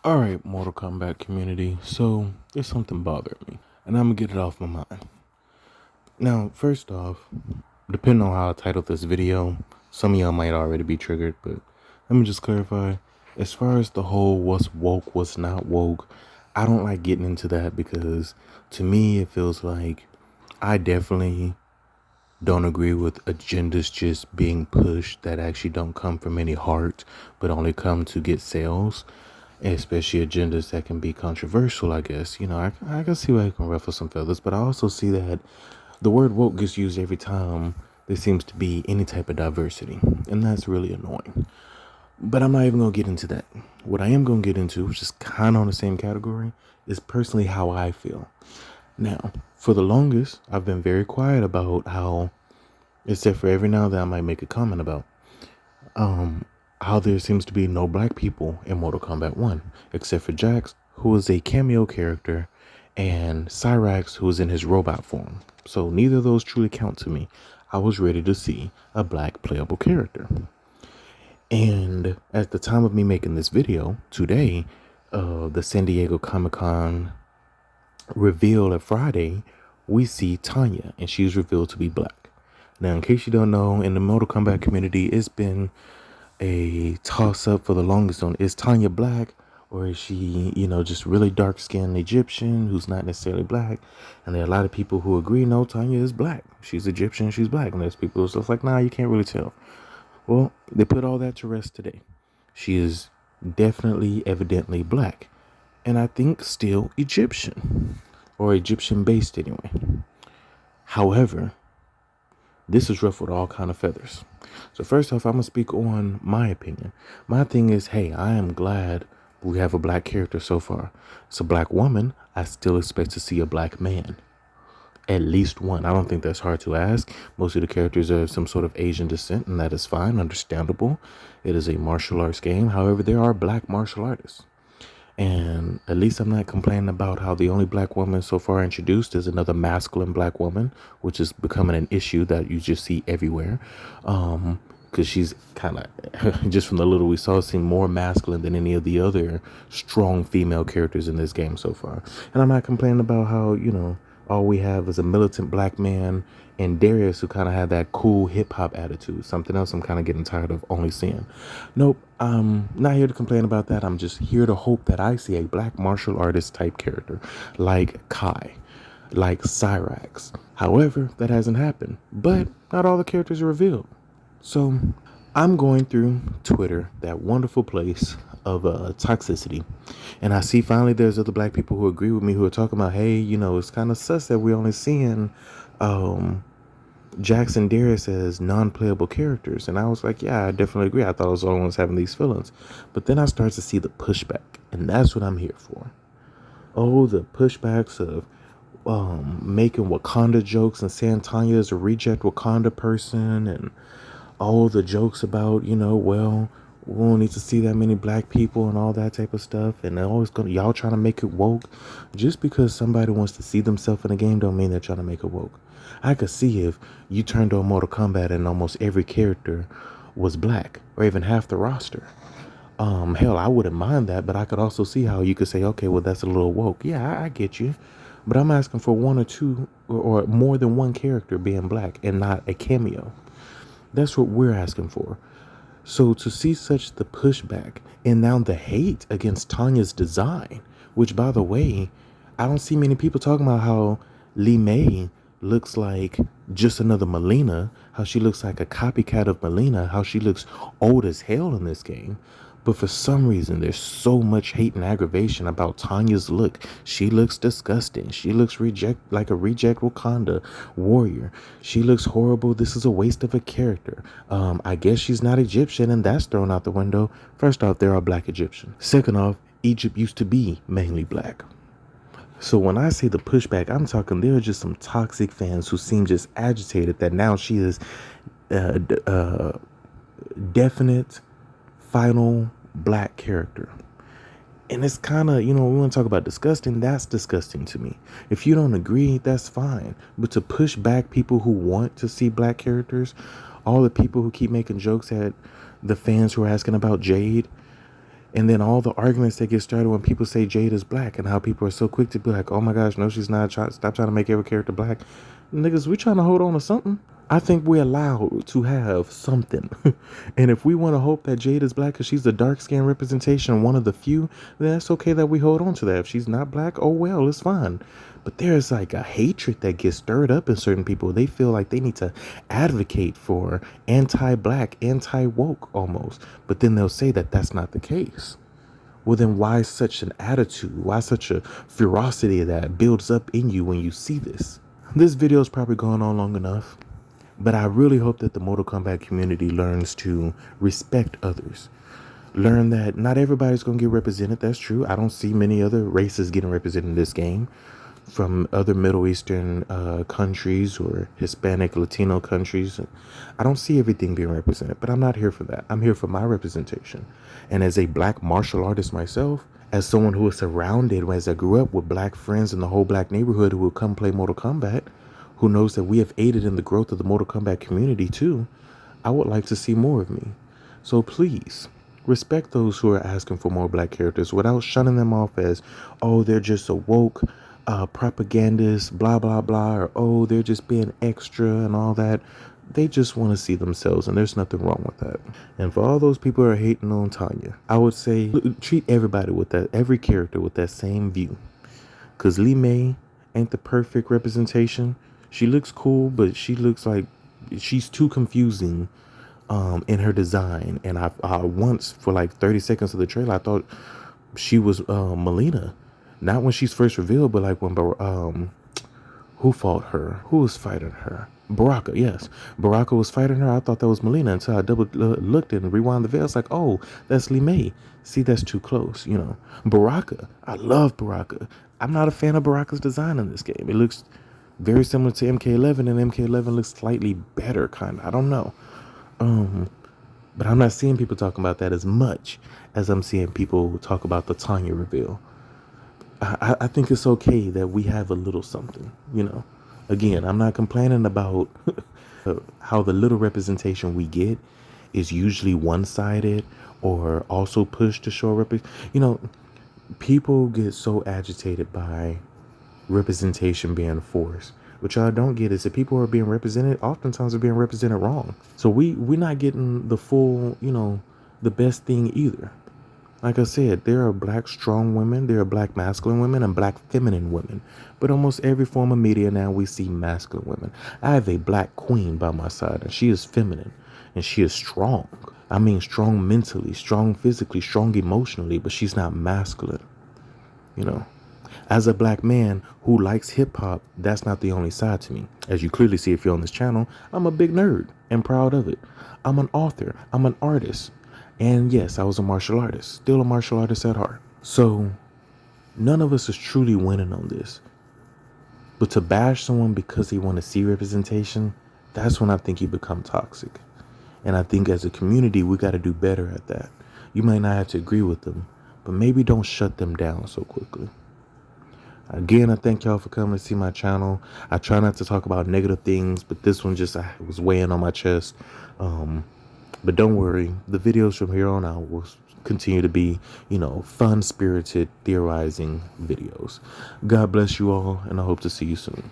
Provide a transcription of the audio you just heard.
Alright, Mortal Kombat community, so there's something bothering me, and I'm gonna get it off my mind. Now, first off, depending on how I title this video, some of y'all might already be triggered, but let me just clarify. As far as the whole what's woke, what's not woke, I don't like getting into that because to me it feels like I definitely don't agree with agendas just being pushed that actually don't come from any heart, but only come to get sales, especially agendas that can be controversial, I guess. I can see why it can ruffle some feathers, but I also see that the word woke gets used every time there seems to be any type of diversity, and that's really annoying. But I'm not even going to get into that. What I am going to get into, which is kind of on the same category, is personally how I feel. Now, for the longest, I've been very quiet about how, except for every now and then I might make a comment about, how there seems to be no black people in Mortal Kombat 1, except for Jax, who is a cameo character, and Cyrax, who is in his robot form. So neither of those truly count to me. I was ready to see a black playable character. And at the time of me making this video today, the San Diego Comic-Con reveal of Friday, we see Tanya, and she's revealed to be black. Now, in case you don't know, in the Mortal Kombat community, it's been a toss-up for the longest on, is Tanya black, or is she, just really dark-skinned Egyptian who's not necessarily black? And there are a lot of people who agree, no, Tanya is black. She's Egyptian, she's black. And there's people who's just like, nah, you can't really tell. Well, they put all that to rest today. She is definitely, evidently black. And I think still Egyptian. Or Egyptian-based anyway. However, this has ruffled all kind of feathers. So first off, I'm going to speak on my opinion. My thing is, hey, I am glad we have a black character so far. It's a black woman. I still expect to see a black man. At least one. I don't think that's hard to ask. Most of the characters are of some sort of Asian descent, and that is fine, understandable. It is a martial arts game. However, there are black martial artists. And at least I'm not complaining about how the only black woman so far introduced is another masculine black woman, which is becoming an issue that you just see everywhere. Because she's kind of, just from the little we saw, seemed more masculine than any of the other strong female characters in this game so far. And I'm not complaining about how, all we have is a militant black man and Darius, who kind of had that cool hip hop attitude. Something else I'm kind of getting tired of only seeing. Nope, I'm not here to complain about that. I'm just here to hope that I see a black martial artist type character like Kai, like Cyrax. However, that hasn't happened, but not all the characters are revealed. So I'm going through Twitter, that wonderful place of toxicity, and I see finally there's other black people who agree with me, who are talking about, hey, it's kind of sus that we're only seeing Jackson Darius as non-playable characters. And I was like, yeah, I definitely agree. I thought I was the only ones having these feelings. But then I started to see the pushback, and that's what I'm here for. Oh, the pushbacks of making Wakanda jokes and saying Tanya is a reject Wakanda person, and all the jokes about, well, we won't need to see that many black people and all that type of stuff. And they're always y'all trying to make it woke. Just because somebody wants to see themselves in a game don't mean they're trying to make it woke. I could see if you turned on Mortal Kombat and almost every character was black, or even half the roster. Hell, I wouldn't mind that, but I could also see how you could say, okay, well, that's a little woke. Yeah, I get you. But I'm asking for one or two or more than one character being black and not a cameo. That's what we're asking for. So to see such the pushback and now the hate against Tanya's design, which, by the way, I don't see many people talking about how Lee May looks like just another Melina, how she looks like a copycat of Melina, how she looks old as hell in this game. But for some reason, there's so much hate and aggravation about Tanya's look. She looks disgusting. She looks like a reject Wakanda warrior. She looks horrible. This is a waste of a character. I guess she's not Egyptian, and that's thrown out the window. First off, there are black Egyptians. Second off, Egypt used to be mainly black. So when I say the pushback, I'm talking there are just some toxic fans who seem just agitated that now she is definite final black character. And it's kind of, we want to talk about disgusting. That's disgusting to me. If you don't agree, that's fine. But to push back people who want to see black characters, all the people who keep making jokes at the fans who are asking about Jade, And then all the arguments that get started when people say Jade is black, and how people are so quick to be like, oh my gosh, no, she's not. Stop trying to make every character black. Niggas, we trying to hold on to something. I think we're allowed to have something. And if we want to hope that Jade is black because she's the dark skin representation, one of the few, then that's okay that we hold on to that. If she's not black, oh well, it's fine. But there's like a hatred that gets stirred up in certain people. They feel like they need to advocate for anti-black, anti-woke almost. But then they'll say that that's not the case. Well, then why such an attitude? Why such a ferocity that builds up in you when you see this? This video is probably gone on long enough, but I really hope that the Mortal Kombat community learns to respect others. Learn that not everybody's going to get represented. That's true. I don't see many other races getting represented in this game from other Middle Eastern countries or Hispanic, Latino countries. I don't see everything being represented, but I'm not here for that. I'm here for my representation. And as a black martial artist myself, as someone who was surrounded, as I grew up with black friends in the whole black neighborhood who would come play Mortal Kombat, who knows that we have aided in the growth of the Mortal Kombat community too, I would like to see more of me. So please, respect those who are asking for more black characters without shunning them off as, oh, they're just a woke propagandist, blah, blah, blah, or oh, they're just being extra and all that. They just want to see themselves, and there's nothing wrong with that. And for all those people who are hating on Tanya, I would say treat everybody with that, every character with that same view. Because Li Mei ain't the perfect representation. She looks cool, but she looks like she's too confusing in her design. And I once, for like 30 seconds of the trailer, I thought she was Melina. Not when she's first revealed, but like when who fought her? Who was fighting her? Baraka, yes. Baraka was fighting her. I thought that was Melina until I double looked and rewound the veil. It's like, oh, that's Li Mei. See, that's too close, you know. Baraka, I love Baraka. I'm not a fan of Baraka's design in this game. It looks very similar to MK11, and MK11 looks slightly better, kind of. I don't know. But I'm not seeing people talking about that as much as I'm seeing people talk about the Tanya reveal. I think it's okay that we have a little something, you know. Again, I'm not complaining about how the little representation we get is usually one-sided or also pushed to show you know, people get so agitated by representation being forced. What y'all don't get is that people who are being represented oftentimes are being represented wrong. So we're not getting the full, you know, the best thing either. Like I said, there are black strong women, there are black masculine women, and black feminine women. But almost every form of media now we see masculine women. I have a black queen by my side, and she is feminine, and she is strong. I mean strong mentally, strong physically, strong emotionally, but she's not masculine, you know. As a black man who likes hip-hop, that's not the only side to me. As you clearly see if you're on this channel, I'm a big nerd and proud of it. I'm an author. I'm an artist. And yes, I was a martial artist. Still a martial artist at heart. So none of us is truly winning on this. But to bash someone because they want to see representation, that's when I think you become toxic. And I think as a community, we got to do better at that. You might not have to agree with them, but maybe don't shut them down so quickly. Again, I thank y'all for coming to see my channel. I try not to talk about negative things, but this one just was weighing on my chest. But don't worry, the videos from here on out will continue to be, you know, fun-spirited, theorizing videos. God bless you all, and I hope to see you soon.